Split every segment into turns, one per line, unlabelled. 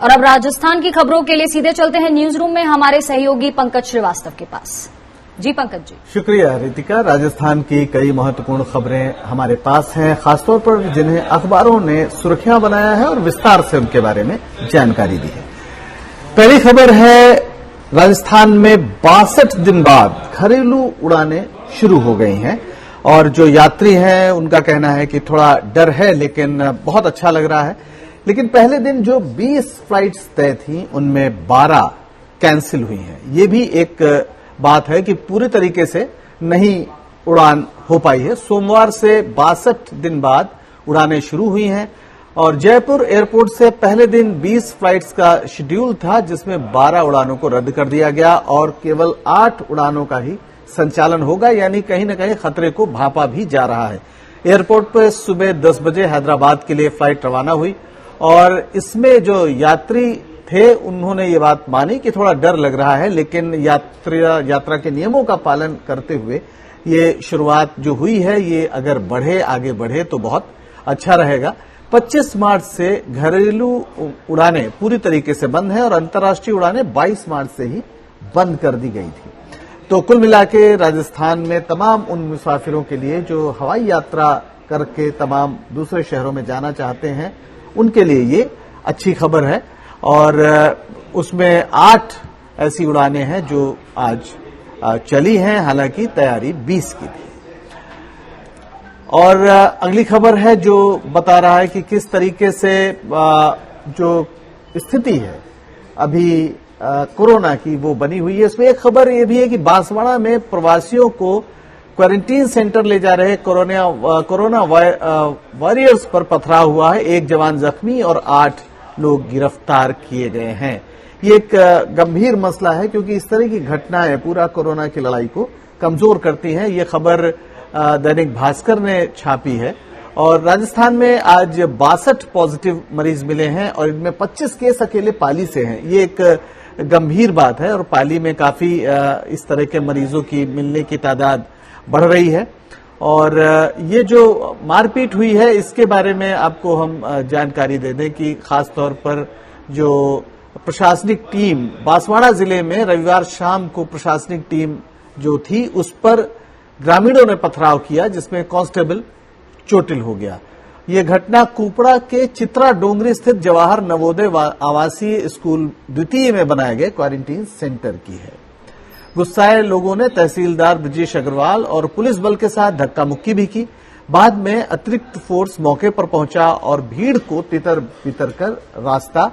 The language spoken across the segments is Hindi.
और अब राजस्थान की खबरों के लिए सीधे चलते हैं न्यूज रूम में हमारे सहयोगी पंकज श्रीवास्तव के पास। जी पंकज जी।
शुक्रिया रितिका। राजस्थान की कई महत्वपूर्ण खबरें हमारे पास हैं, खासतौर पर जिन्हें अखबारों ने सुर्खियां बनाया है और विस्तार से उनके बारे में जानकारी दी है। पहली खबर है, राजस्थान में 62 दिन बाद घरेलू उड़ानें शुरू हो गई हैं और जो यात्री हैं उनका कहना है कि थोड़ा डर है लेकिन बहुत अच्छा लग रहा है। लेकिन पहले दिन जो 20 फ्लाइट्स तय थी उनमें 12 कैंसिल हुई हैं। ये भी एक बात है कि पूरी तरीके से नहीं उड़ान हो पाई है। सोमवार से 62 दिन बाद उड़ानें शुरू हुई हैं और जयपुर एयरपोर्ट से पहले दिन 20 फ्लाइट्स का शेड्यूल था जिसमें 12 उड़ानों को रद्द कर दिया गया और केवल 8 उड़ानों का ही संचालन होगा, यानी कहीं न कहीं खतरे को भांपा भी जा रहा है। एयरपोर्ट पर सुबह 10 बजे हैदराबाद के लिए फ्लाइट रवाना हुई और इसमें जो यात्री थे उन्होंने ये बात मानी कि थोड़ा डर लग रहा है, लेकिन यात्रा के नियमों का पालन करते हुए ये शुरुआत जो हुई है ये अगर आगे बढ़े तो बहुत अच्छा रहेगा। 25 मार्च से घरेलू उड़ानें पूरी तरीके से बंद हैं और अंतर्राष्ट्रीय उड़ानें 22 मार्च से ही बंद कर दी गई थी। तो कुल मिलाके राजस्थान में तमाम उन मुसाफिरों के लिए जो हवाई यात्रा करके तमाम दूसरे शहरों में जाना चाहते हैं उनके लिए ये अच्छी खबर है और उसमें 8 ऐसी उड़ानें हैं जो आज चली हैं, हालांकि तैयारी 20 की थी। और अगली खबर है जो बता रहा है कि किस तरीके से जो स्थिति है अभी कोरोना की वो बनी हुई है। इसमें एक खबर ये भी है कि बांसवाड़ा में प्रवासियों को क्वारंटीन सेंटर ले जा रहे कोरोना वॉरियर्स पर पथराव हुआ है। 1 जवान जख्मी और 8 लोग गिरफ्तार किए गए हैं। ये एक गंभीर मसला है क्योंकि इस तरह की घटनाएं पूरा कोरोना की लड़ाई को कमजोर करती हैं। ये खबर दैनिक भास्कर ने छापी है और राजस्थान में आज 62 पॉजिटिव मरीज मिले हैं और इनमें 25 केस अकेले पाली से हैं। ये एक गंभीर बात है और पाली में काफी इस तरह के मरीजों की मिलने की तादाद बढ़ रही है। और ये जो मारपीट हुई है इसके बारे में आपको हम जानकारी दे दें कि खासतौर पर जो प्रशासनिक टीम बांसवाड़ा जिले में रविवार शाम को प्रशासनिक टीम जो थी उस पर ग्रामीणों ने पथराव किया जिसमें कांस्टेबल चोटिल हो गया। ये घटना कुपड़ा के चित्रा डोंगरी स्थित जवाहर नवोदय आवासीय स्कूल द्वितीय में बनाए गए क्वारंटीन सेंटर की है। गुस्साए लोगों ने तहसीलदार ब्रजेश अग्रवाल और पुलिस बल के साथ धक्का मुक्की भी की। बाद में अतिरिक्त फोर्स मौके पर पहुंचा और भीड़ को तितर बितर कर रास्ता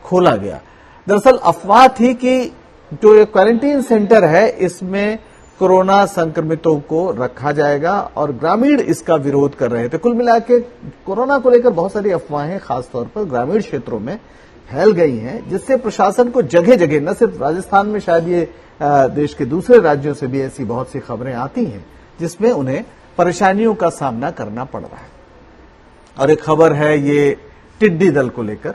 खोला गया। दरअसल अफवाह थी कि जो ये क्वारंटीन सेंटर है इसमें कोरोना संक्रमितों को रखा जाएगा और ग्रामीण इसका विरोध कर रहे थे। कुल मिलाकर कोरोना को लेकर बहुत सारी अफवाहें खासतौर पर ग्रामीण क्षेत्रों में फैल गई हैं जिससे प्रशासन को जगह जगह, न सिर्फ राजस्थान में, शायद ये देश के दूसरे राज्यों से भी ऐसी बहुत सी खबरें आती हैं जिसमें उन्हें परेशानियों का सामना करना पड़ रहा है। और एक खबर है ये टिड्डी दल को लेकर।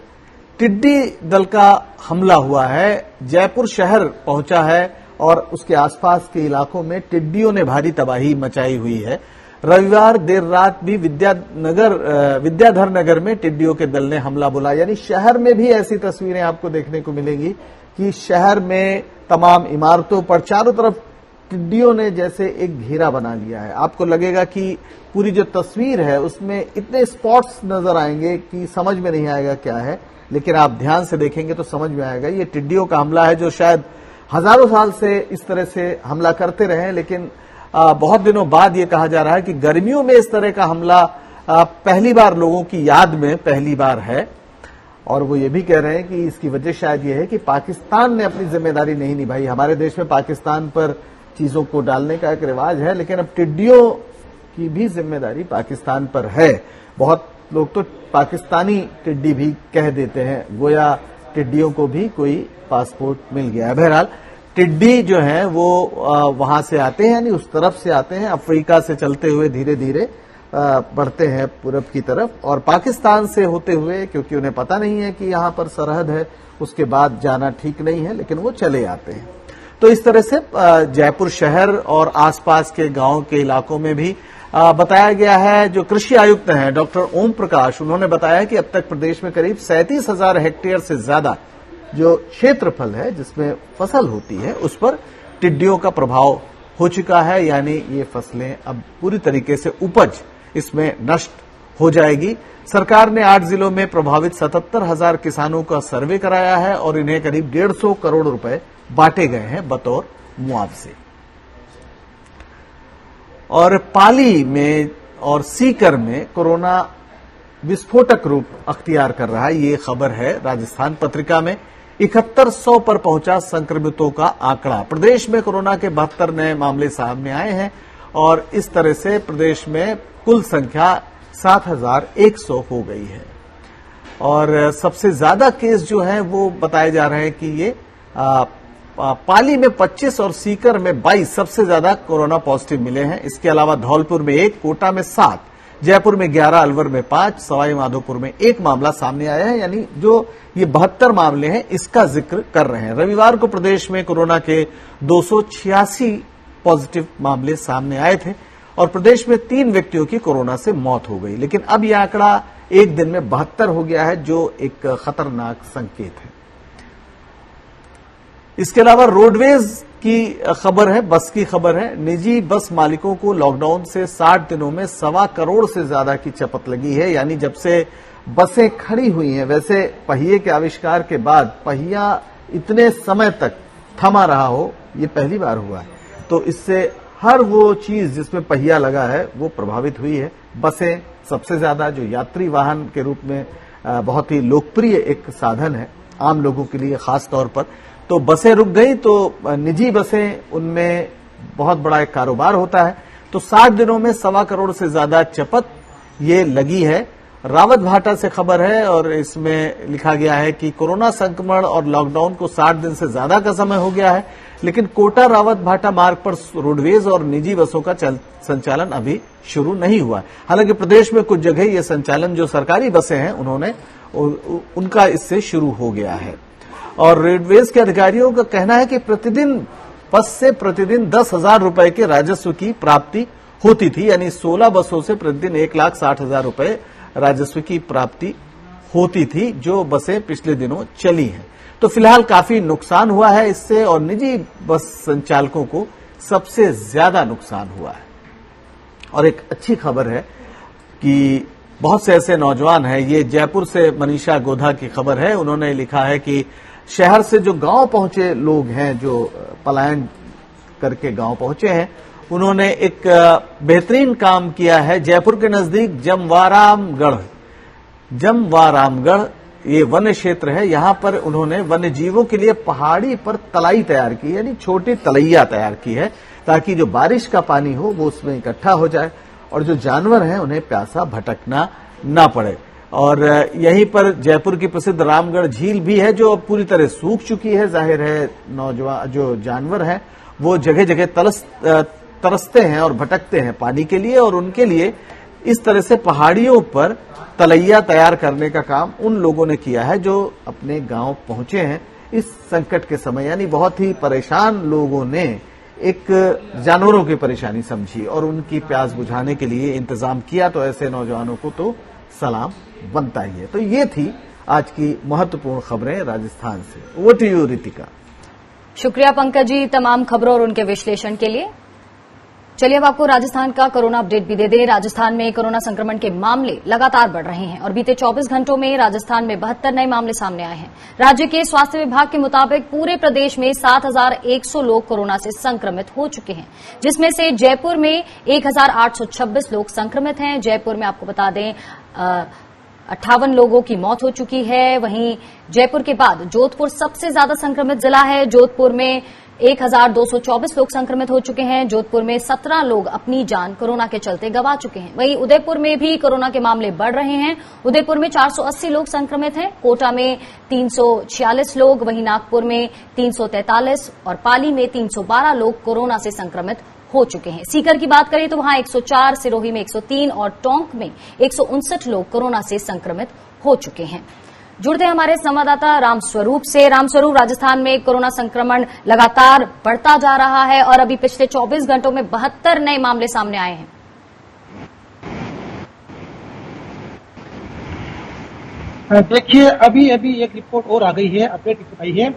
टिड्डी दल का हमला हुआ है, जयपुर शहर पहुंचा है और उसके आसपास के इलाकों में टिड्डियों ने भारी तबाही मचाई हुई है। रविवार देर रात भी विद्याधर नगर में टिड्डियों के दल ने हमला बोला, यानी शहर में भी ऐसी तस्वीरें आपको देखने को मिलेंगी कि शहर में तमाम इमारतों पर चारों तरफ टिड्डियों ने जैसे एक घेरा बना लिया है। आपको लगेगा कि पूरी जो तस्वीर है उसमें इतने स्पॉट्स नजर आएंगे कि समझ में नहीं आएगा क्या है, लेकिन आप ध्यान से देखेंगे तो समझ में आएगा। ये टिड्डियों का हमला है जो शायद हजारों साल से इस तरह से हमला करते रहे, लेकिन बहुत दिनों बाद ये कहा जा रहा है कि गर्मियों में इस तरह का हमला पहली बार लोगों की याद में पहली बार है। और वो ये भी कह रहे हैं कि इसकी वजह शायद ये है कि पाकिस्तान ने अपनी जिम्मेदारी नहीं निभाई। हमारे देश में पाकिस्तान पर चीजों को डालने का एक रिवाज है, लेकिन अब टिड्डियों की भी जिम्मेदारी पाकिस्तान पर है। बहुत लोग तो पाकिस्तानी टिड्डी भी कह देते हैं, गोया टिड्डियों को भी कोई पासपोर्ट मिल गया है। बहरहाल टिड्डी जो है वो वहां से आते हैं, यानी उस तरफ से आते हैं, अफ्रीका से चलते हुए धीरे धीरे बढ़ते हैं पूरब की तरफ और पाकिस्तान से होते हुए, क्योंकि उन्हें पता नहीं है कि यहां पर सरहद है, उसके बाद जाना ठीक नहीं है, लेकिन वो चले आते हैं। तो इस तरह से जयपुर शहर और आसपास के गांव के इलाकों में भी बताया गया है। जो कृषि आयुक्त हैं डॉक्टर ओम प्रकाश, उन्होंने बताया कि अब तक प्रदेश में करीब 37,000 हेक्टेयर से ज्यादा जो क्षेत्रफल है जिसमें फसल होती है उस पर टिड्डियों का प्रभाव हो चुका है, यानी ये फसलें अब पूरी तरीके से उपज इसमें नष्ट हो जाएगी। सरकार ने 8 जिलों में प्रभावित 77,000 किसानों का सर्वे कराया है और इन्हें करीब 150 करोड़ रुपए बांटे गए हैं बतौर मुआवजे। और पाली में और सीकर में कोरोना विस्फोटक रूप अख्तियार कर रहा है, ये खबर है राजस्थान पत्रिका में। 7100 पर पहुंचा संक्रमितों का आंकड़ा। प्रदेश में कोरोना के 72 नए मामले सामने आए हैं और इस तरह से प्रदेश में कुल संख्या 7100 हो गई है। और सबसे ज्यादा केस जो है वो बताए जा रहे हैं कि ये पाली में 25 और सीकर में 22 सबसे ज्यादा कोरोना पॉजिटिव मिले हैं। इसके अलावा धौलपुर में 1, कोटा में 7, जयपुर में 11, अलवर में 5, सवाई माधोपुर में 1 मामला सामने आया है, यानी जो ये 72 मामले हैं इसका जिक्र कर रहे हैं। रविवार को प्रदेश में कोरोना के 286 पॉजिटिव मामले सामने आए थे और प्रदेश में 3 व्यक्तियों की कोरोना से मौत हो गई, लेकिन अब यह आंकड़ा एक दिन में 72 हो गया है, जो एक खतरनाक संकेत है। इसके अलावा रोडवेज की खबर है, बस की खबर है। निजी बस मालिकों को लॉकडाउन से 60 दिनों में 1.25 करोड़ से ज्यादा की चपत लगी है, यानी जब से बसें खड़ी हुई हैं। वैसे पहिए के आविष्कार के बाद पहिया इतने समय तक थमा रहा हो ये पहली बार हुआ है, तो इससे हर वो चीज जिसमें पहिया लगा है वो प्रभावित हुई है। बसें सबसे ज्यादा, जो यात्री वाहन के रूप में बहुत ही लोकप्रिय एक साधन है आम लोगों के लिए खास तौर पर, तो बसें रुक गई तो निजी बसें, उनमें बहुत बड़ा एक कारोबार होता है। तो 60 दिनों में 1.25 करोड़ से ज्यादा चपत ये लगी है। रावत भाटा से खबर है और इसमें लिखा गया है कि कोरोना संक्रमण और लॉकडाउन को 60 दिन से ज्यादा का समय हो गया है, लेकिन कोटा रावत भाटा मार्ग पर रोडवेज और निजी बसों का संचालन अभी शुरू नहीं हुआ है। हालांकि प्रदेश में कुछ जगह ये संचालन, जो सरकारी बसें हैं उनका इससे शुरू हो गया है। और रोडवेज के अधिकारियों का कहना है कि प्रतिदिन बस से प्रतिदिन 10,000 रुपए के राजस्व की प्राप्ति होती थी, यानी 16 बसों से प्रतिदिन 1,60,000 रुपए राजस्व की प्राप्ति होती थी, जो बसें पिछले दिनों चली हैं। तो फिलहाल काफी नुकसान हुआ है इससे और निजी बस संचालकों को सबसे ज्यादा नुकसान हुआ है। और एक अच्छी खबर है कि बहुत से ऐसे नौजवान हैं, ये जयपुर से मनीषा गोधा की खबर है। उन्होंने लिखा है कि शहर से जो गांव पहुंचे लोग हैं, जो पलायन करके गांव पहुंचे हैं, उन्होंने एक बेहतरीन काम किया है। जयपुर के नजदीक जमवारामगढ़ ये वन्य क्षेत्र है, यहां पर उन्होंने वन्य जीवों के लिए पहाड़ी पर तलाई तैयार की, यानी छोटी तलैया तैयार की है, ताकि जो बारिश का पानी हो वो उसमें इकट्ठा हो जाए और जो जानवर हैं उन्हें प्यासा भटकना ना पड़े। और यहीं पर जयपुर की प्रसिद्ध रामगढ़ झील भी है, जो अब पूरी तरह सूख चुकी है। जाहिर है नौजवान जो जानवर हैं वो जगह जगह तरसते हैं और भटकते हैं पानी के लिए, और उनके लिए इस तरह से पहाड़ियों पर तलैया तैयार करने का काम उन लोगों ने किया है जो अपने गांव पहुंचे हैं इस संकट के समय। यानी बहुत ही परेशान लोगों ने एक जानवरों की परेशानी समझी और उनकी प्यास बुझाने के लिए इंतजाम किया, तो ऐसे नौजवानों को तो सलाम बनता ही है। तो ये थी आज की महत्वपूर्ण खबरें राजस्थान से। Over to you Ritika.
शुक्रिया पंकज जी तमाम खबरों और उनके विश्लेषण के लिए। चलिए अब आपको राजस्थान का कोरोना अपडेट भी दे दें। राजस्थान में कोरोना संक्रमण के मामले लगातार बढ़ रहे हैं और बीते 24 घंटों में राजस्थान में 72 नए मामले सामने आए हैं। राज्य के स्वास्थ्य विभाग के मुताबिक पूरे प्रदेश में 7,100 लोग कोरोना से संक्रमित हो चुके हैं, जिसमें से जयपुर में 1,826 लोग संक्रमित हैं। जयपुर में आपको बता दें 58 लोगों की मौत हो चुकी है। वहीं जयपुर के बाद जोधपुर सबसे ज्यादा संक्रमित जिला है। जोधपुर में 1,224 लोग संक्रमित हो चुके हैं। जोधपुर में 17 लोग अपनी जान कोरोना के चलते गंवा चुके हैं। वहीं उदयपुर में भी कोरोना के मामले बढ़ रहे हैं। उदयपुर में 480 लोग संक्रमित हैं। कोटा में 346 लोग, वहीं नागपुर में 343 और पाली में 312 लोग कोरोना से संक्रमित हो चुके हैं। सीकर की बात करें तो वहां 104, सिरोही में 103 और टोंक में 159 लोग कोरोना से संक्रमित हो चुके हैं। जुड़ते हैं हमारे संवाददाता रामस्वरूप से। रामस्वरूप, राजस्थान में कोरोना संक्रमण लगातार बढ़ता जा रहा है और अभी पिछले 24 घंटों में 72 नए मामले सामने आए हैं।
देखिए, अभी एक रिपोर्ट और आ गई है, अपडेट रिपोर्ट आई है।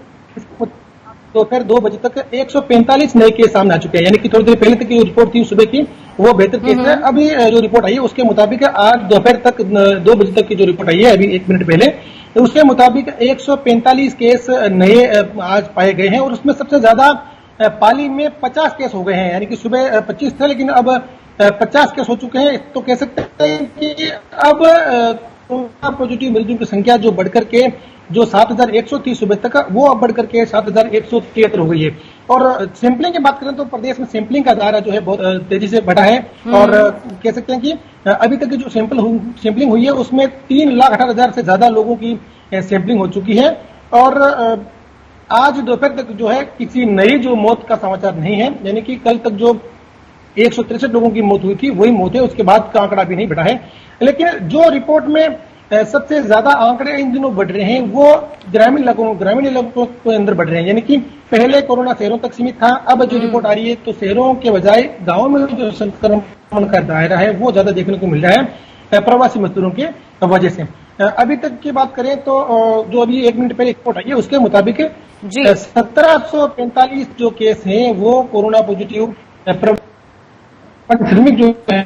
दोपहर 2 बजे तक 145 नए केस सामने आ चुके हैं, यानी कि थोड़ी देर पहले तक की रिपोर्ट थी सुबह की, वो बेहतर केस है। अभी जो रिपोर्ट आई है उसके मुताबिक आज दोपहर तक 2 बजे तक की जो रिपोर्ट आई है अभी 1 मिनट पहले, तो उसके मुताबिक 145 केस नए आज पाए गए हैं। और उसमें सबसे ज्यादा पाली में 50 केस हो गए हैं, यानी कि सुबह 25 थे लेकिन अब 50 केस हो चुके हैं। तो कह सकते हैं कि अब कोरोना पॉजिटिव मरीजों की संख्या जो बढ़कर के जो 7,130 सुबह तक, वो अब बढ़कर के 7,173 हो गई है। और सैंपलिंग की बात करें तो प्रदेश में सैंपलिंग का दायरा जो है बहुत तेजी से बढ़ा है। और कह सकते हैं कि अभी तक की जो सैंपलिंग हुई है उसमें 3,18,000 से ज्यादा लोगों की सैंपलिंग हो चुकी है। और आज दोपहर तक जो है किसी नई जो मौत का समाचार नहीं है, यानी कि कल तक जो 163 लोगों की मौत हुई थी वही मौत है, उसके बाद का आंकड़ा भी नहीं बढ़ा है। लेकिन जो रिपोर्ट में सबसे ज्यादा आंकड़े इन दिनों बढ़ रहे हैं वो ग्रामीण इलाकों के अंदर बढ़ रहे हैं, यानी कि पहले कोरोना शहरों तक सीमित था, अब जो रिपोर्ट आ रही है तो शहरों के बजाय गांवों में जो संक्रमण का दायरा है वो ज्यादा देखने को मिल रहा है प्रवासी मजदूरों की वजह से। अभी तक की बात करें तो जो अभी 1 मिनट पहले रिपोर्ट आई है उसके मुताबिक 1745 जो केस हैं वो कोरोना पॉजिटिव श्रमिक जो है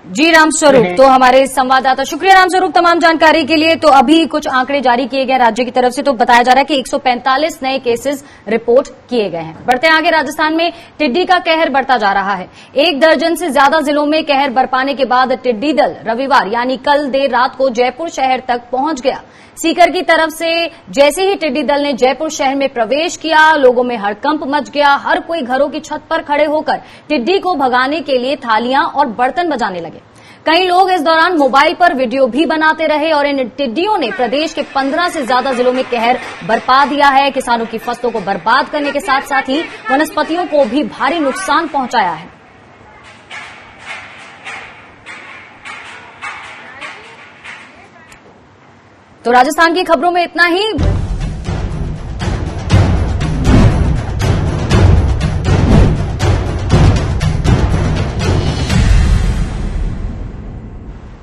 जी रामस्वरूप, तो हमारे संवाददाता, शुक्रिया रामस्वरूप तमाम जानकारी के लिए। तो अभी कुछ आंकड़े जारी किए गए राज्य की तरफ से, तो बताया जा रहा है कि 145 नए केसेस रिपोर्ट किए गए हैं। बढ़ते आगे, राजस्थान में टिड्डी का कहर बढ़ता जा रहा है। 1 दर्जन से ज्यादा जिलों में कहर बरपाने के बाद टिड्डी दल रविवार यानी कल देर रात को जयपुर शहर तक पहुंच गया। सीकर की तरफ से जैसे ही टिड्डी दल ने जयपुर शहर में प्रवेश किया, लोगों में हड़कंप मच गया। हर कोई घरों की छत पर खड़े होकर टिड्डी को भगाने के लिए थालियां और बर्तन बजाने लगे। कई लोग इस दौरान मोबाइल पर वीडियो भी बनाते रहे और इन टिड्डियों ने प्रदेश के 15 से ज्यादा जिलों में कहर बरपा दिया है। किसानों की फसलों को बर्बाद करने के साथ साथ ही वनस्पतियों को भी भारी नुकसान पहुंचाया है। तो राजस्थान की खबरों में इतना ही।